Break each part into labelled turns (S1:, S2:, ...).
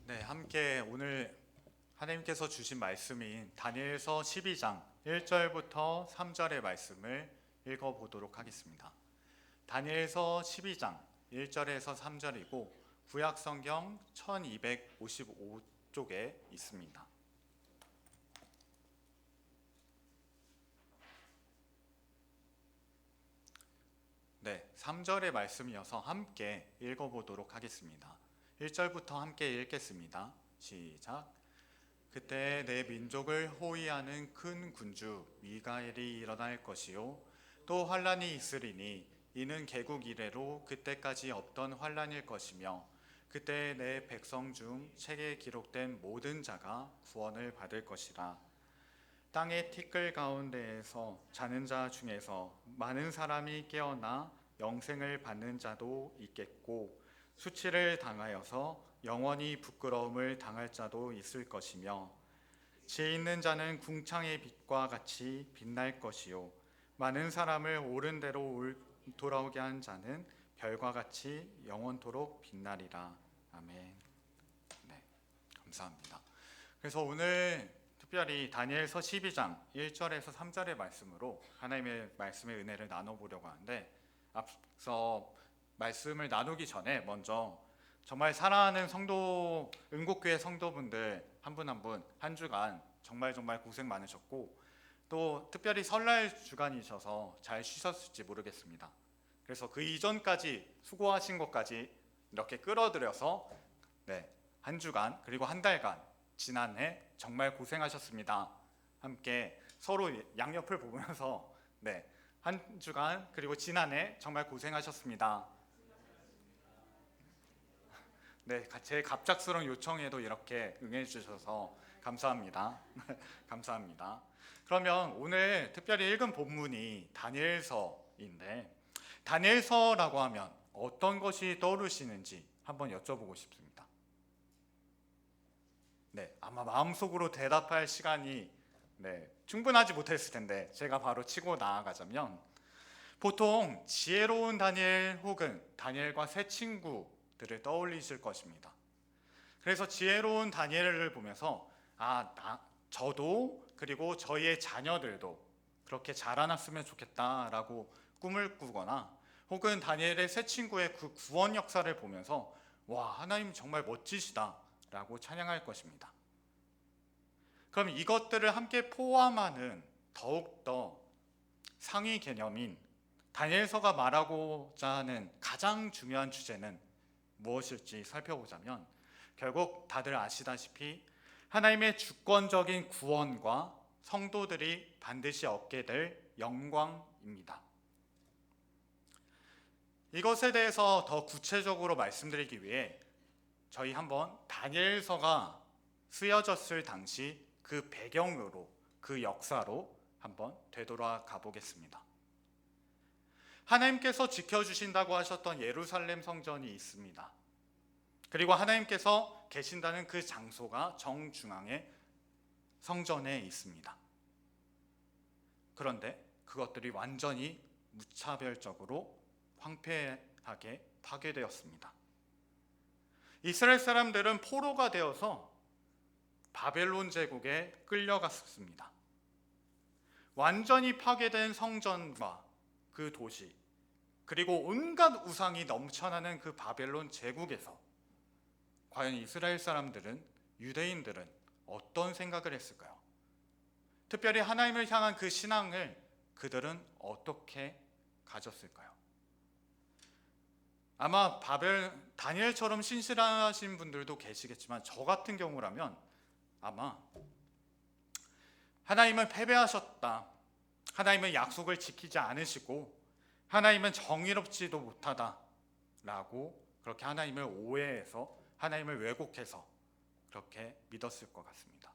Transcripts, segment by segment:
S1: 네, 함께 오늘 하나님께서 주신 말씀인 다니엘서 12장 1절부터 3절의 말씀을 읽어보도록 하겠습니다. 다니엘서 12장 1절에서 3절이고 구약성경 1255쪽에 있습니다. 네, 3절의 말씀이어서 함께 읽어보도록 하겠습니다. 1절부터 함께 읽겠습니다. 시작. 그때 내 민족을 호위하는 큰 군주 미가엘이 일어날 것이요 또 환란이 있으리니 이는 개국 이래로 그때까지 없던 환란일 것이며 그때 내 백성 중 책에 기록된 모든 자가 구원을 받을 것이라. 땅의 티끌 가운데에서 자는 자 중에서 많은 사람이 깨어나 영생을 받는 자도 있겠고 수치를 당하여서 영원히 부끄러움을 당할 자도 있을 것이며 지혜 있는 자는 궁창의 빛과 같이 빛날 것이요 많은 사람을 옳은 대로 돌아오게 한 자는 별과 같이 영원토록 빛나리라. 아멘. 네, 감사합니다. 그래서 오늘 특별히 다니엘서 12장 1절에서 3절의 말씀으로 하나님의 말씀의 은혜를 나눠보려고 하는데, 앞서 말씀을 나누기 전에 먼저 정말 사랑하는 성도 은곡교회 성도분들 한 분 한 분 한 주간 정말 고생 많으셨고 또 특별히 설날 주간이셔서 잘 쉬셨을지 모르겠습니다. 그래서 그 이전까지 수고하신 것까지 이렇게 끌어들여서 한 주간 그리고 한 달간 지난해 정말 고생하셨습니다. 함께 서로 양옆을 보면서 한 주간 그리고 지난해 정말 고생하셨습니다. 제 갑작스러운 요청에도 이렇게 응해 주셔서 감사합니다. 감사합니다. 그러면 오늘 특별히 읽은 본문이 다니엘서인데, 다니엘서라고 하면 어떤 것이 떠오르시는지 한번 여쭤보고 싶습니다. 아마 마음속으로 대답할 시간이 충분하지 못했을 텐데 제가 바로 치고 나아가자면, 보통 지혜로운 다니엘 혹은 다니엘과 새 친구들을 떠올리실 것입니다. 그래서 지혜로운 다니엘을 보면서 저도 그리고 저희의 자녀들도 그렇게 자라났으면 좋겠다라고 꿈을 꾸거나, 혹은 다니엘의 새 친구의 그 구원 역사를 보면서 와, 하나님 정말 멋지시다라고 찬양할 것입니다. 그럼 이것들을 함께 포함하는 더욱더 상위 개념인 다니엘서가 말하고자 하는 가장 중요한 주제는 무엇일지 살펴보자면, 결국 다들 아시다시피 하나님의 주권적인 구원과 성도들이 반드시 얻게 될 영광입니다. 이것에 대해서 더 구체적으로 말씀드리기 위해 저희 한번 다니엘서가 쓰여졌을 당시 그 배경으로, 그 역사로 한번 되돌아가 보겠습니다. 하나님께서 지켜주신다고 하셨던 예루살렘 성전이 있습니다. 그리고 하나님께서 계신다는 그 장소가 정중앙에 성전에 있습니다. 그런데 그것들이 완전히 무차별적으로 황폐하게 파괴되었습니다. 이스라엘 사람들은 포로가 되어서 바벨론 제국에 끌려갔습니다. 완전히 파괴된 성전과 그 도시, 그리고 온갖 우상이 넘쳐나는 그 바벨론 제국에서 과연 이스라엘 사람들은, 유대인들은 어떤 생각을 했을까요? 특별히 하나님을 향한 그 신앙을 그들은 어떻게 가졌을까요? 아마 다니엘처럼 신실하신 분들도 계시겠지만, 저 같은 경우라면 아마 하나님은 패배하셨다, 하나님은 약속을 지키지 않으시고 하나님은 정의롭지도 못하다 라고 그렇게 하나님을 오해해서, 하나님을 왜곡해서 그렇게 믿었을 것 같습니다.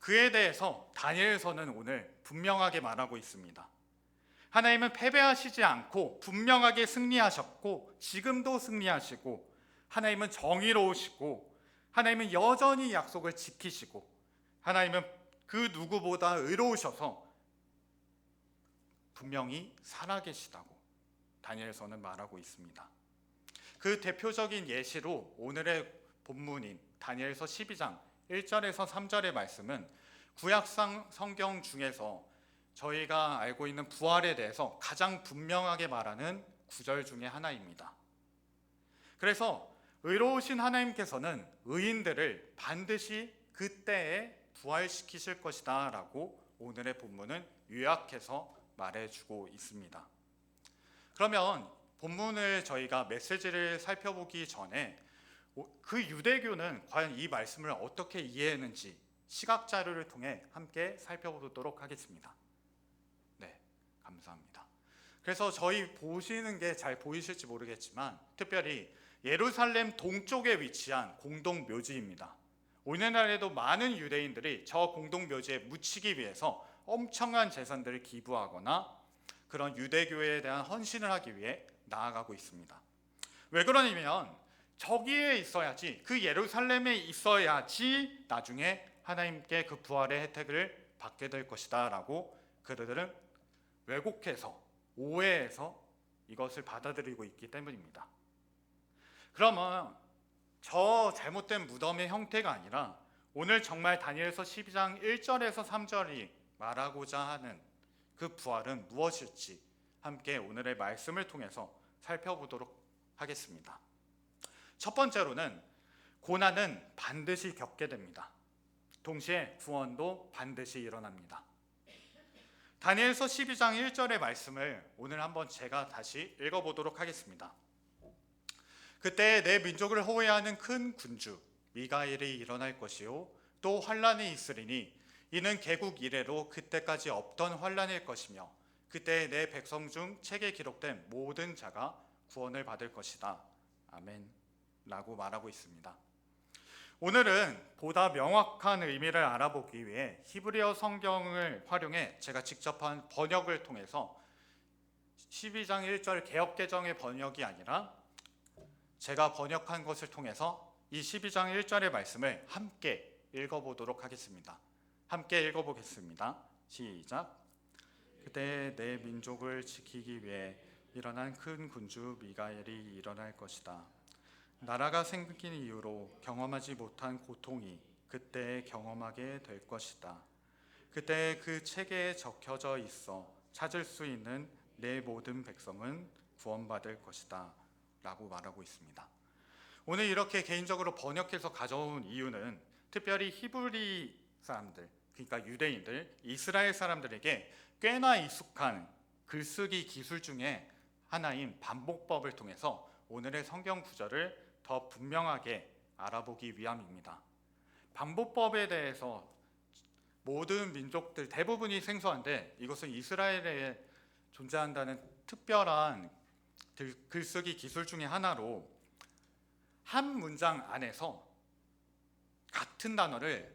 S1: 그에 대해서 다니엘서는 오늘 분명하게 말하고 있습니다. 하나님은 패배하시지 않고 분명하게 승리하셨고 지금도 승리하시고, 하나님은 정의로우시고, 하나님은 여전히 약속을 지키시고, 하나님은 그 누구보다 의로우셔서 분명히 살아계시다고 다니엘서는 말하고 있습니다. 그 대표적인 예시로 오늘의 본문인 다니엘서 12장 1절에서 3절의 말씀은 구약상 성경 중에서 저희가 알고 있는 부활에 대해서 가장 분명하게 말하는 구절 중에 하나입니다. 그래서 의로우신 하나님께서는 의인들을 반드시 그때에 부활시키실 것이다 라고 오늘의 본문은 요약해서 말해주고 있습니다. 그러면 본문을 저희가 메시지를 살펴보기 전에 그 유대교는 과연 이 말씀을 어떻게 이해했는지 시각 자료를 통해 함께 살펴보도록 하겠습니다. 네, 감사합니다. 그래서 저희 보시는 게 잘 보이실지 모르겠지만 특별히 예루살렘 동쪽에 위치한 공동 묘지입니다. 오늘날에도 많은 유대인들이 저 공동 묘지에 묻히기 위해서 엄청난 재산들을 기부하거나 그런 유대교에 대한 헌신을 하기 위해 나아가고 있습니다. 왜 그러냐면 저기에 있어야지, 그 예루살렘에 있어야지 나중에 하나님께 그 부활의 혜택을 받게 될 것이다 라고 그들은 왜곡해서 오해해서 이것을 받아들이고 있기 때문입니다. 그러면 저 잘못된 무덤의 형태가 아니라 오늘 정말 다니엘서 12장 1절에서 3절이 말하고자 하는 그 부활은 무엇일지 함께 오늘의 말씀을 통해서 살펴보도록 하겠습니다. 첫 번째로는 고난은 반드시 겪게 됩니다. 동시에 구원도 반드시 일어납니다. 다니엘서 12장 1절의 말씀을 오늘 한번 제가 다시 읽어보도록 하겠습니다. 그때 내 민족을 호위하는 큰 군주 미가엘이 일어날 것이요 또 환란이 있으리니 이는 개국 이래로 그때까지 없던 환란일 것이며 그때 내 백성 중 책에 기록된 모든 자가 구원을 받을 것이다. 아멘 라고 말하고 있습니다. 오늘은 보다 명확한 의미를 알아보기 위해 히브리어 성경을 활용해 제가 직접 한 번역을 통해서 12장 1절 개역개정의 번역이 아니라 제가 번역한 것을 통해서 이 12장 1절의 말씀을 함께 읽어보도록 하겠습니다. 함께 읽어보겠습니다. 시작. 그때 내 민족을 지키기 위해 일어난 큰 군주 미가엘이 일어날 것이다. 나라가 생긴 이후로 경험하지 못한 고통이 그때 경험하게 될 것이다. 그때 그 책에 적혀져 있어 찾을 수 있는 내 모든 백성은 구원받을 것이다 라고 말하고 있습니다. 오늘 이렇게 개인적으로 번역해서 가져온 이유는 특별히 히브리 사람들, 그러니까 유대인들, 이스라엘 사람들에게 꽤나 익숙한 글쓰기 기술 중에 하나인 반복법을 통해서 오늘의 성경 구절을 더 분명하게 알아보기 위함입니다. 반복법에 대해서 모든 민족들 대부분이 생소한데 이것은 이스라엘에 존재한다는 특별한 글쓰기 기술 중에 하나로 한 문장 안에서 같은 단어를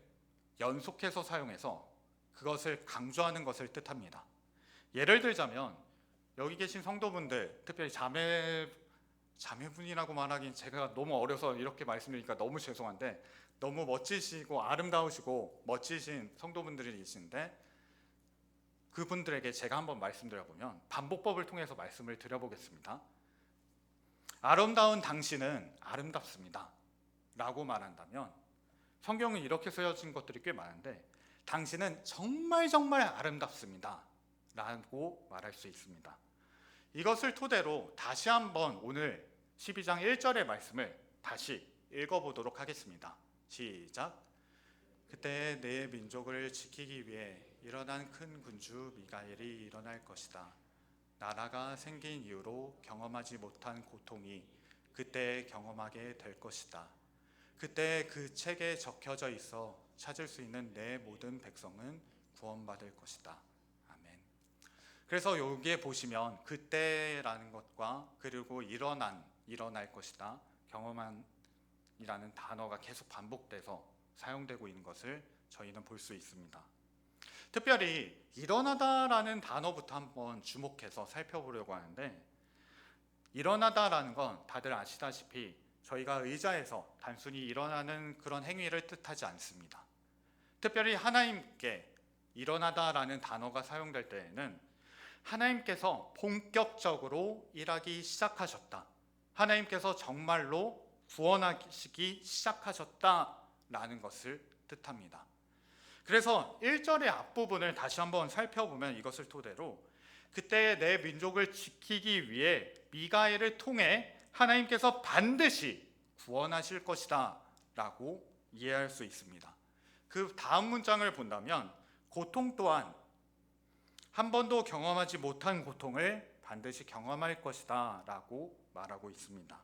S1: 연속해서 사용해서 그것을 강조하는 것을 뜻합니다. 예를 들자면 여기 계신 성도분들, 특별히 자매분이라고 말하긴 제가 너무 어려서 이렇게 말씀드리니까 너무 죄송한데 너무 멋지시고 아름다우시고 멋지신 성도분들이 계신데 그분들에게 제가 한번 말씀드려보면 반복법을 통해서 말씀을 드려보겠습니다. 아름다운 당신은 아름답습니다 라고 말한다면 성경은 이렇게 쓰여진 것들이 꽤 많은데 당신은 정말 정말 아름답습니다 라고 말할 수 있습니다. 이것을 토대로 다시 한번 오늘 12장 1절의 말씀을 다시 읽어보도록 하겠습니다. 시작. 그때 내 민족을 지키기 위해 일어난 큰 군주 미가엘이 일어날 것이다. 나라가 생긴 이후로 경험하지 못한 고통이 그때 경험하게 될 것이다. 그때 그 책에 적혀져 있어 찾을 수 있는 내 모든 백성은 구원받을 것이다. 아멘. 그래서 여기에 보시면 그때라는 것과 그리고 일어날 것이다, 경험한이라는 단어가 계속 반복돼서 사용되고 있는 것을 저희는 볼 수 있습니다. 특별히 일어나다라는 단어부터 한번 주목해서 살펴보려고 하는데 일어나다라는 건 다들 아시다시피 저희가 의자에서 단순히 일어나는 그런 행위를 뜻하지 않습니다. 특별히 하나님께 일어나다라는 단어가 사용될 때에는 하나님께서 본격적으로 일하기 시작하셨다, 하나님께서 정말로 구원하시기 시작하셨다라는 것을 뜻합니다. 그래서 1절의 앞부분을 다시 한번 살펴보면 이것을 토대로 그때 내 민족을 지키기 위해 미가엘을 통해 하나님께서 반드시 구원하실 것이다 라고 이해할 수 있습니다. 그 다음 문장을 본다면 고통 또한 한 번도 경험하지 못한 고통을 반드시 경험할 것이다 라고 말하고 있습니다.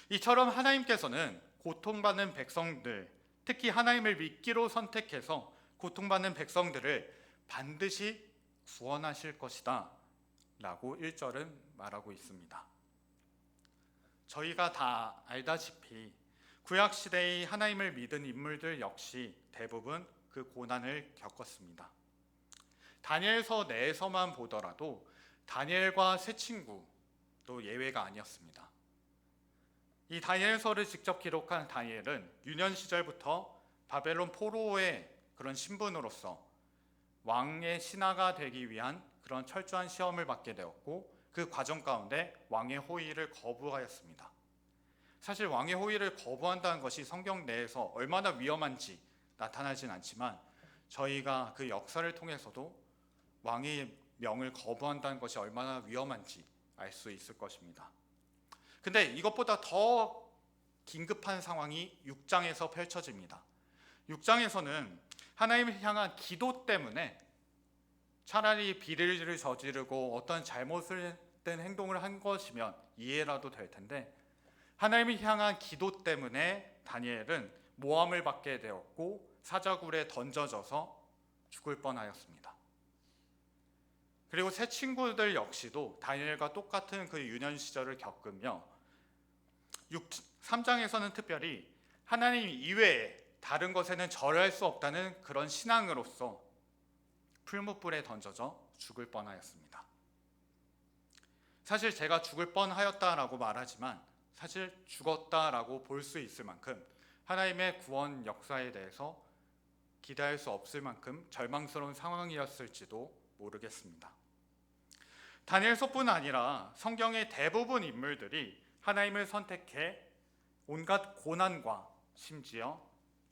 S1: 이처럼 하나님께서는 고통받는 백성들, 특히 하나님을 믿기로 선택해서 고통받는 백성들을 반드시 구원하실 것이다 라고 1절은 말하고 있습니다. 저희가 다 알다시피 구약시대의 하나님을 믿은 인물들 역시 대부분 그 고난을 겪었습니다. 다니엘서 내에서만 보더라도 다니엘과 세 친구도 예외가 아니었습니다. 이 다니엘서를 직접 기록한 다니엘은 유년 시절부터 바벨론 포로의 그런 신분으로서 왕의 신하가 되기 위한 그런 철저한 시험을 받게 되었고 그 과정 가운데 왕의 호의를 거부하였습니다. 사실 왕의 호의를 거부한다는 것이 성경 내에서 얼마나 위험한지 나타나진 않지만 저희가 그 역사를 통해서도 왕의 명을 거부한다는 것이 얼마나 위험한지 알 수 있을 것입니다. 근데 이것보다 더 긴급한 상황이 6장에서 펼쳐집니다. 6장에서는 하나님을 향한 기도 때문에 차라리 비리를 저지르고 어떤 잘못된 행동을 한 것이면 이해라도 될 텐데 하나님을 향한 기도 때문에 다니엘은 모함을 받게 되었고 사자굴에 던져져서 죽을 뻔하였습니다. 그리고 새 친구들 역시도 다니엘과 똑같은 그 유년 시절을 겪으며 3장에서는 특별히 하나님 이외에 다른 것에는 절할 수 없다는 그런 신앙으로서 풀무불에 던져져 죽을 뻔하였습니다. 사실 제가 죽을 뻔하였다라고 말하지만 사실 죽었다라고 볼 수 있을 만큼 하나님의 구원 역사에 대해서 기대할 수 없을 만큼 절망스러운 상황이었을지도 모르겠습니다. 다니엘서뿐 아니라 성경의 대부분 인물들이 하나님을 선택해 온갖 고난과 심지어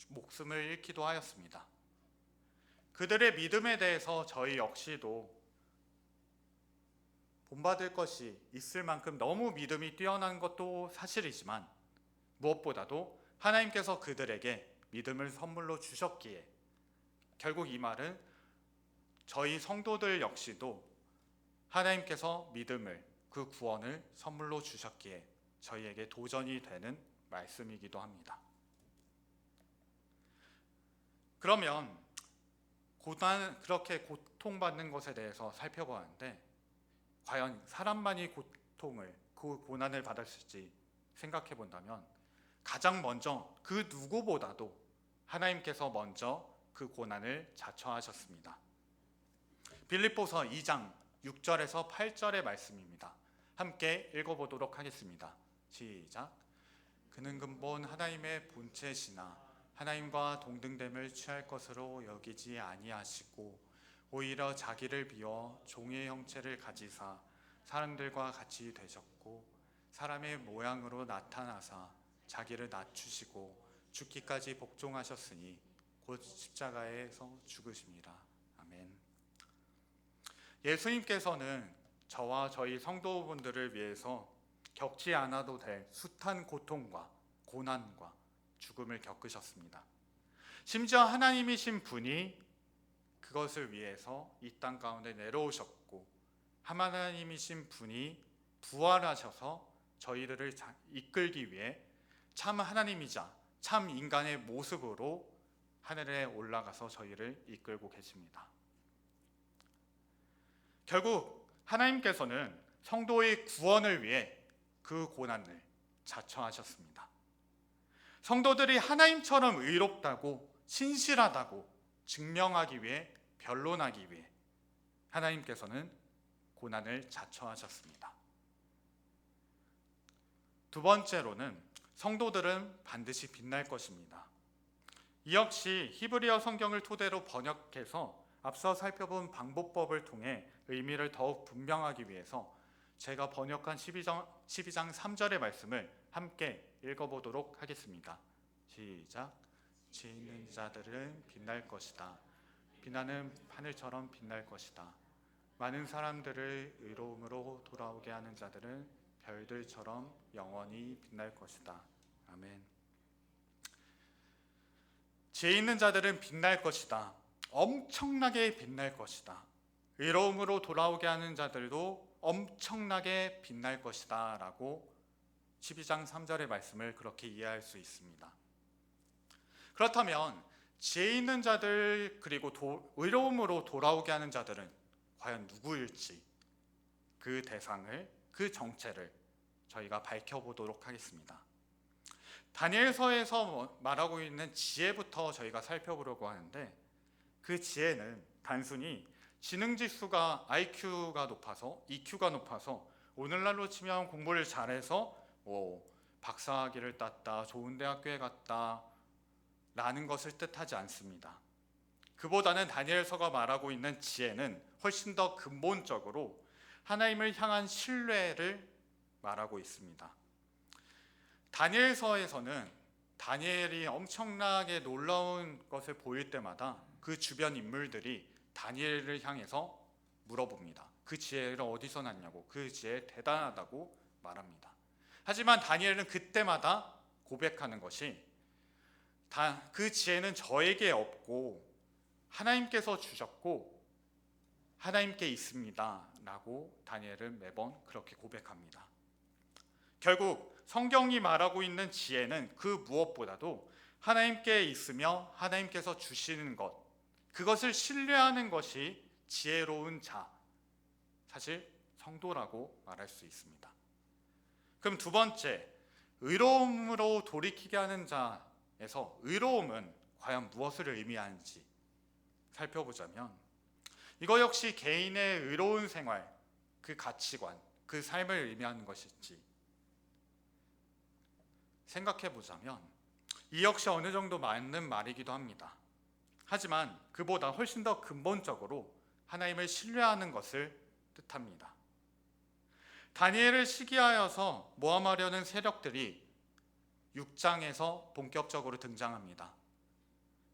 S1: 목숨을 잃기도 하였습니다. 그들의 믿음에 대해서 저희 역시도 본받을 것이 있을 만큼 너무 믿음이 뛰어난 것도 사실이지만 무엇보다도 하나님께서 그들에게 믿음을 선물로 주셨기에 결국 이 말은 저희 성도들 역시도 하나님께서 믿음을 그 구원을 선물로 주셨기에 저희에게 도전이 되는 말씀이기도 합니다. 그러면 그렇게 고통받는 것에 대해서 살펴보았는데 과연 사람만이 그 고난을 받았을지 생각해 본다면 가장 먼저 그 누구보다도 하나님께서 먼저 그 고난을 자처하셨습니다. 빌립보서 2장 6절에서 8절의 말씀입니다. 함께 읽어보도록 하겠습니다. 시작. 그는 근본 하나님의 본체시나 하나님과 동등됨을 취할 것으로 여기지 아니하시고 오히려 자기를 비워 종의 형체를 가지사 사람들과 같이 되셨고 사람의 모양으로 나타나사 자기를 낮추시고 죽기까지 복종하셨으니 곧 십자가에서 죽으심이라. 아멘. 예수님께서는 저와 저희 성도분들을 위해서 겪지 않아도 될 숱한 고통과 고난과 죽음을 겪으셨습니다. 심지어 하나님이신 분이 그것을 위해서 이 땅 가운데 내려오셨고 하나님이신 분이 부활하셔서 저희들을 이끌기 위해 참 하나님이자 참 인간의 모습으로 하늘에 올라가서 저희를 이끌고 계십니다. 결국 하나님께서는 성도의 구원을 위해 그 고난을 자처하셨습니다. 성도들이 하나님처럼 의롭다고 신실하다고 증명하기 위해 변론하기 위해 하나님께서는 고난을 자처하셨습니다. 두 번째로는 성도들은 반드시 빛날 것입니다. 이 역시 히브리어 성경을 토대로 번역해서 앞서 살펴본 방법법을 통해 의미를 더욱 분명하기 위해서 제가 번역한 12장 3절의 말씀을 함께 읽어보도록 하겠습니다. 시작. 지혜 있는 자들은 빛날 것이다. 빛나는 하늘처럼 빛날 것이다. 많은 사람들을 의로움으로 돌아오게 하는 자들은 별들처럼 영원히 빛날 것이다. 아멘. 지혜 있는 자들은 빛날 것이다. 엄청나게 빛날 것이다. 의로움으로 돌아오게 하는 자들도 엄청나게 빛날 것이다 라고 12장 3절의 말씀을 그렇게 이해할 수 있습니다. 그렇다면 지혜 있는 자들 그리고 의로움으로 돌아오게 하는 자들은 과연 누구일지 그 대상을, 그 정체를 저희가 밝혀보도록 하겠습니다. 다니엘서에서 말하고 있는 지혜부터 저희가 살펴보려고 하는데, 그 지혜는 단순히 지능지수가 IQ가 높아서, EQ가 높아서 오늘날로 치면 공부를 잘해서 박사학위를 땄다, 좋은 대학교에 갔다 라는 것을 뜻하지 않습니다. 그보다는 다니엘서가 말하고 있는 지혜는 훨씬 더 근본적으로 하나님을 향한 신뢰를 말하고 있습니다. 다니엘서에서는 다니엘이 엄청나게 놀라운 것을 보일 때마다 그 주변 인물들이 다니엘을 향해서 물어봅니다. 그 지혜를 어디서 났냐고, 그 지혜 대단하다고 말합니다. 하지만 다니엘은 그때마다 고백하는 것이 그 지혜는 저에게 없고 하나님께서 주셨고 하나님께 있습니다 라고 다니엘은 매번 그렇게 고백합니다. 결국 성경이 말하고 있는 지혜는 그 무엇보다도 하나님께 있으며 하나님께서 주시는 것, 그것을 신뢰하는 것이 지혜로운 자, 사실 성도라고 말할 수 있습니다. 그럼 두 번째, 의로움으로 돌이키게 하는 자에서 의로움은 과연 무엇을 의미하는지 살펴보자면, 이거 역시 개인의 의로운 생활, 그 가치관, 그 삶을 의미하는 것일지 생각해보자면 이 역시 어느 정도 맞는 말이기도 합니다. 하지만 그보다 훨씬 더 근본적으로 하나님을 신뢰하는 것을 뜻합니다. 다니엘을 시기하여서 모함하려는 세력들이 6장에서 본격적으로 등장합니다.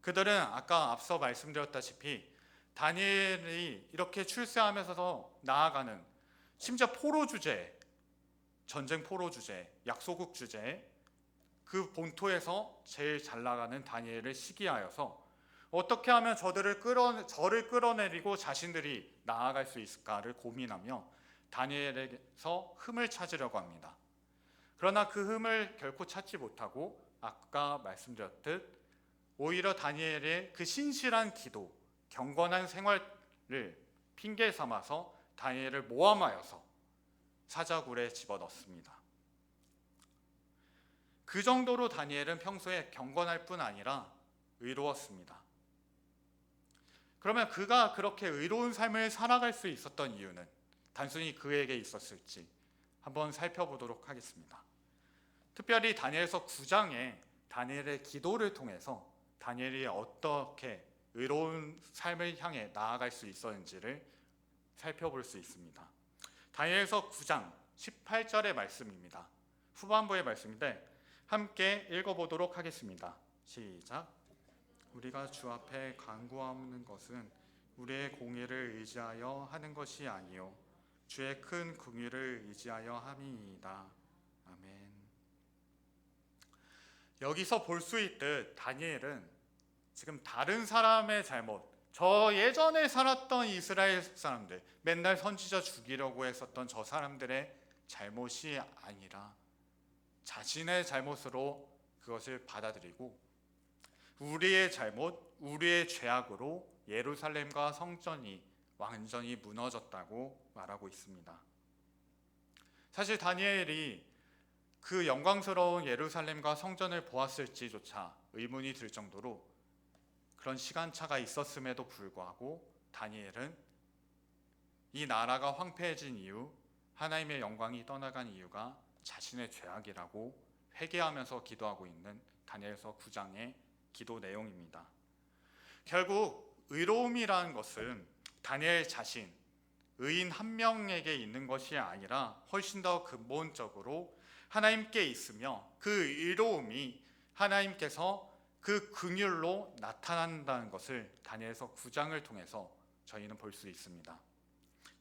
S1: 그들은 아까 앞서 말씀드렸다시피 다니엘이 이렇게 출세하면서 나아가는, 심지어 포로 주제, 전쟁 포로 주제, 약소국 주제, 그 본토에서 제일 잘 나가는 다니엘을 시기하여서 어떻게 하면 저를 끌어내리고 자신들이 나아갈 수 있을까를 고민하며 다니엘에게서 흠을 찾으려고 합니다. 그러나 그 흠을 결코 찾지 못하고 아까 말씀드렸듯 오히려 다니엘의 그 신실한 기도, 경건한 생활을 핑계 삼아서 다니엘을 모함하여서 사자굴에 집어넣습니다. 그 정도로 다니엘은 평소에 경건할 뿐 아니라 의로웠습니다. 그러면 그가 그렇게 의로운 삶을 살아갈 수 있었던 이유는 단순히 그에게 있었을지 한번 살펴보도록 하겠습니다. 특별히 다니엘서 9장에 다니엘의 기도를 통해서 다니엘이 어떻게 의로운 삶을 향해 나아갈 수 있었는지를 살펴볼 수 있습니다. 다니엘서 9장 18절의 말씀입니다. 후반부의 말씀인데 함께 읽어보도록 하겠습니다. 시작. 우리가 주 앞에 간구하는 것은 우리의 공의를 의지하여 하는 것이 아니요 주의 큰 긍휼을 의지하여 함이니이다. 아멘. 여기서 볼 수 있듯 다니엘은 지금 다른 사람의 잘못, 저 예전에 살았던 이스라엘 사람들, 맨날 선지자 죽이려고 했었던 저 사람들의 잘못이 아니라 자신의 잘못으로 그것을 받아들이고 우리의 잘못, 우리의 죄악으로 예루살렘과 성전이 완전히 무너졌다고 말하고 있습니다. 사실 다니엘이 그 영광스러운 예루살렘과 성전을 보았을지조차 의문이 들 정도로 그런 시간차가 있었음에도 불구하고 다니엘은 이 나라가 황폐해진 이유, 하나님의 영광이 떠나간 이유가 자신의 죄악이라고 회개하면서 기도하고 있는 다니엘서 9장의 기도 내용입니다. 결국 의로움이라는 것은 다니엘 자신, 의인 한 명에게 있는 것이 아니라 훨씬 더 근본적으로 하나님께 있으며 그 의로움이 하나님께서 그 긍휼로 나타난다는 것을 다니엘서 9장을 통해서 저희는 볼 수 있습니다.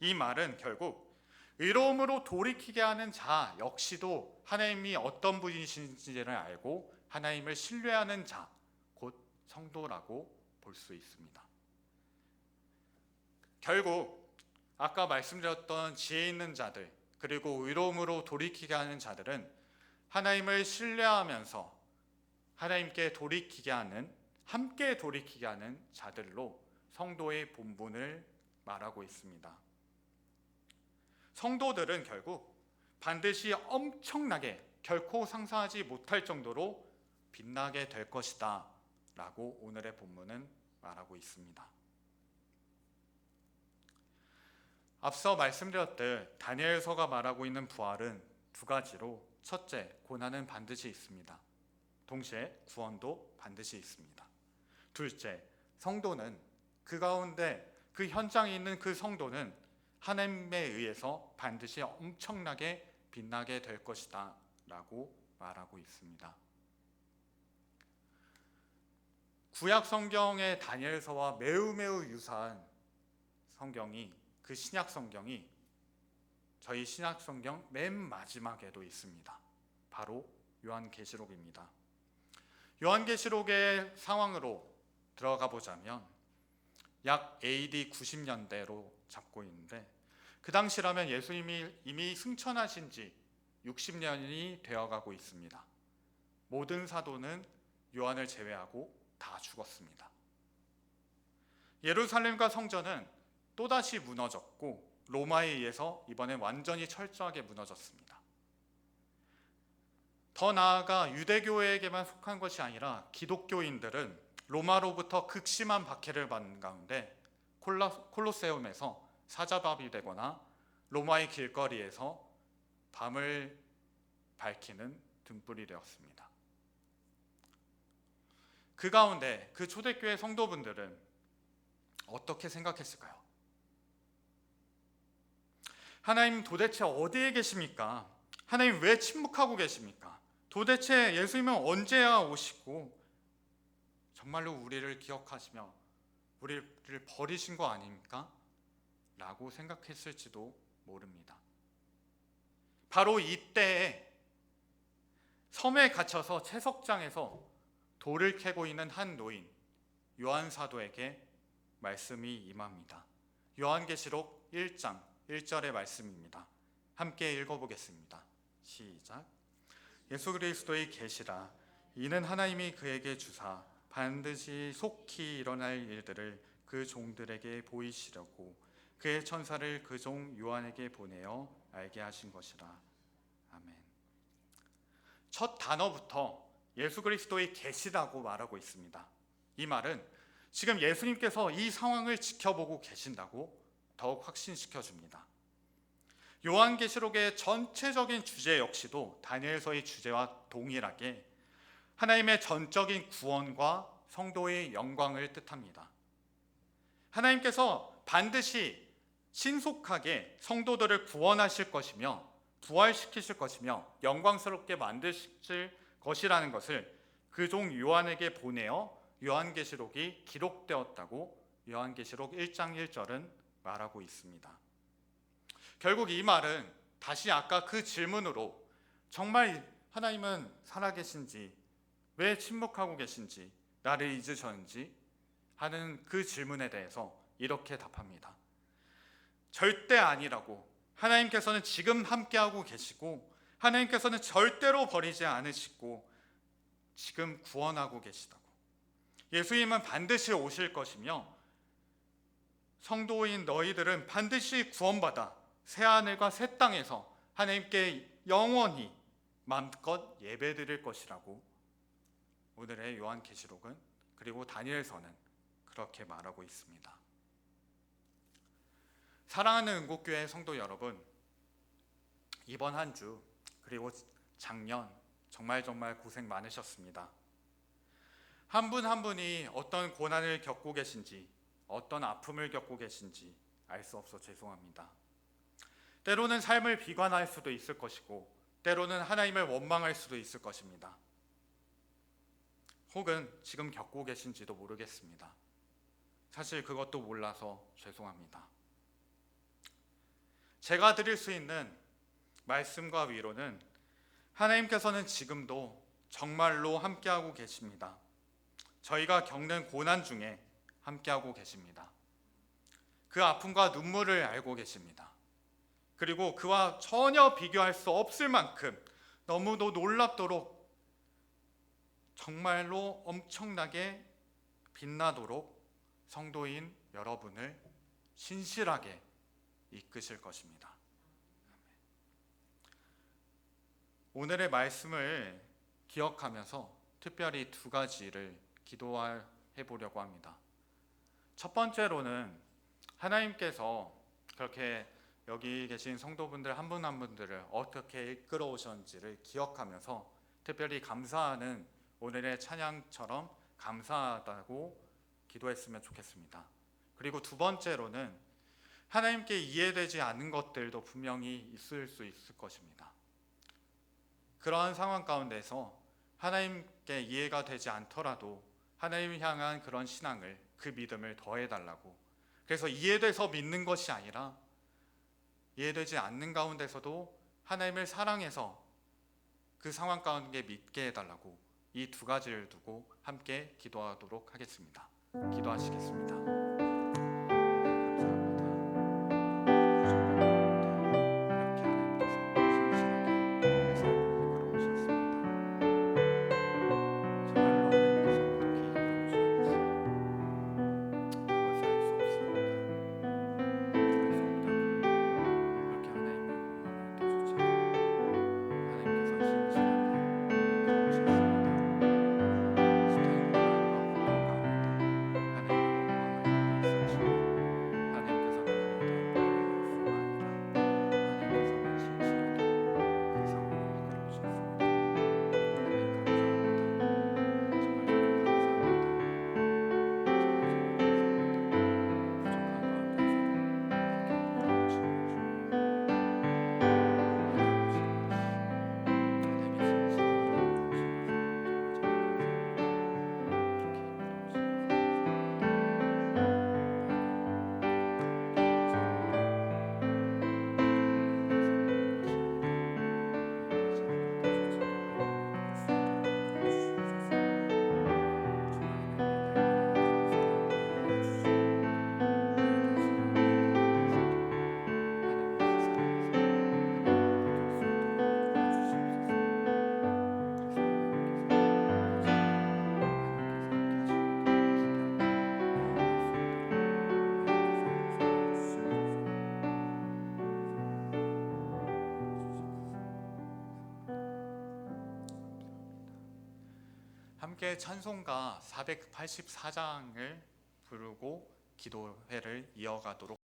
S1: 이 말은 결국 의로움으로 돌이키게 하는 자 역시도 하나님이 어떤 분이신지를 알고 하나님을 신뢰하는 자, 곧 성도라고 볼 수 있습니다. 결국 아까 말씀드렸던 지혜 있는 자들, 그리고 의로움으로 돌이키게 하는 자들은 하나님을 신뢰하면서 하나님께 돌이키게 하는, 함께 돌이키게 하는 자들로 성도의 본분을 말하고 있습니다. 성도들은 결국 반드시 엄청나게 결코 상상하지 못할 정도로 빛나게 될 것이다 라고 오늘의 본문은 말하고 있습니다. 앞서 말씀드렸듯 다니엘서가 말하고 있는 부활은 두 가지로, 첫째, 고난은 반드시 있습니다. 동시에 구원도 반드시 있습니다. 둘째, 성도는 그 가운데, 그 현장에 있는 그 성도는 하나님에 의해서 반드시 엄청나게 빛나게 될 것이다 라고 말하고 있습니다. 구약 성경의 다니엘서와 매우 유사한 성경이, 그 신약 성경이 저희 신약 성경 맨 마지막에도 있습니다. 바로 요한계시록입니다. 요한계시록의 상황으로 들어가 보자면 약 AD 90년대로 잡고 있는데, 그 당시라면 예수님이 이미 승천하신 지 60년이 되어가고 있습니다. 모든 사도는 요한을 제외하고 다 죽었습니다. 예루살렘과 성전은 또다시 무너졌고 로마에 의해서 이번엔 완전히 철저하게 무너졌습니다. 더 나아가 유대교에게만 속한 것이 아니라 기독교인들은 로마로부터 극심한 박해를 받는 가운데 콜로세움에서 사자밥이 되거나 로마의 길거리에서 밤을 밝히는 등불이 되었습니다. 그 가운데 그 초대교회 성도분들은 어떻게 생각했을까요? 하나님 도대체 어디에 계십니까? 하나님 왜 침묵하고 계십니까? 도대체 예수님은 언제야 오시고 정말로 우리를 기억하시며 우리를 버리신 거 아닙니까? 라고 생각했을지도 모릅니다. 바로 이때에 섬에 갇혀서 채석장에서 돌을 캐고 있는 한 노인 요한 사도에게 말씀이 임합니다. 요한계시록 1장 1절의 말씀입니다. 함께 읽어보겠습니다. 시작. 예수 그리스도의 계시라. 이는 하나님이 그에게 주사 반드시 속히 일어날 일들을 그 종들에게 보이시려고 그의 천사를 그 종 요한에게 보내어 알게 하신 것이라. 아멘. 첫 단어부터 예수 그리스도의 계시라고 말하고 있습니다. 이 말은 지금 예수님께서 이 상황을 지켜보고 계신다고 더욱 확신시켜 줍니다. 요한계시록의 전체적인 주제 역시도 다니엘서의 주제와 동일하게 하나님의 전적인 구원과 성도의 영광을 뜻합니다. 하나님께서 반드시 신속하게 성도들을 구원하실 것이며 부활시키실 것이며 영광스럽게 만드실 것이라는 것을 그 종 요한에게 보내어 요한계시록이 기록되었다고 요한계시록 1장 1절은 말하고 있습니다. 결국 이 말은 다시 아까 그 질문으로 정말 하나님은 살아계신지, 왜 침묵하고 계신지, 나를 잊으셨는지 하는 그 질문에 대해서 이렇게 답합니다. 절대 아니라고. 하나님께서는 지금 함께하고 계시고 하나님께서는 절대로 버리지 않으시고 지금 구원하고 계시다고. 예수님은 반드시 오실 것이며 성도인 너희들은 반드시 구원받아 새하늘과 새 땅에서 하나님께 영원히 마음껏 예배드릴 것이라고 오늘의 요한계시록은, 그리고 다니엘서는 그렇게 말하고 있습니다. 사랑하는 은국교회 성도 여러분, 이번 한 주 그리고 작년 정말 고생 많으셨습니다. 한 분 한 분이 어떤 고난을 겪고 계신지, 어떤 아픔을 겪고 계신지 알 수 없어 죄송합니다. 때로는 삶을 비관할 수도 있을 것이고 때로는 하나님을 원망할 수도 있을 것입니다. 혹은 지금 겪고 계신지도 모르겠습니다. 사실 그것도 몰라서 죄송합니다. 제가 드릴 수 있는 말씀과 위로는 하나님께서는 지금도 정말로 함께하고 계십니다. 저희가 겪는 고난 중에 함께하고 계십니다. 그 아픔과 눈물을 알고 계십니다. 그리고 그와 전혀 비교할 수 없을 만큼 너무도 놀랍도록 정말로 엄청나게 빛나도록 성도인 여러분을 신실하게 이끄실 것입니다. 오늘의 말씀을 기억하면서 특별히 두 가지를 기도해 보려고 합니다. 첫 번째로는 하나님께서 그렇게 여기 계신 성도분들 한 분 한 분들을 어떻게 이끌어 오셨는지를 기억하면서 특별히 감사하는 오늘의 찬양처럼 감사하다고 기도했으면 좋겠습니다. 그리고 두 번째로는 하나님께 이해되지 않는 것들도 분명히 있을 수 있을 것입니다. 그러한 상황 가운데서 하나님께 이해가 되지 않더라도 하나님을 향한 그런 신앙을, 그 믿음을 더해달라고, 그래서 이해돼서 믿는 것이 아니라 이해되지 않는 가운데서도 하나님을 사랑해서 그 상황 가운데 믿게 해달라고, 이 두 가지를 두고 함께 기도하도록 하겠습니다. 기도하시겠습니다. 함께 찬송가 484장을 부르고 기도회를 이어가도록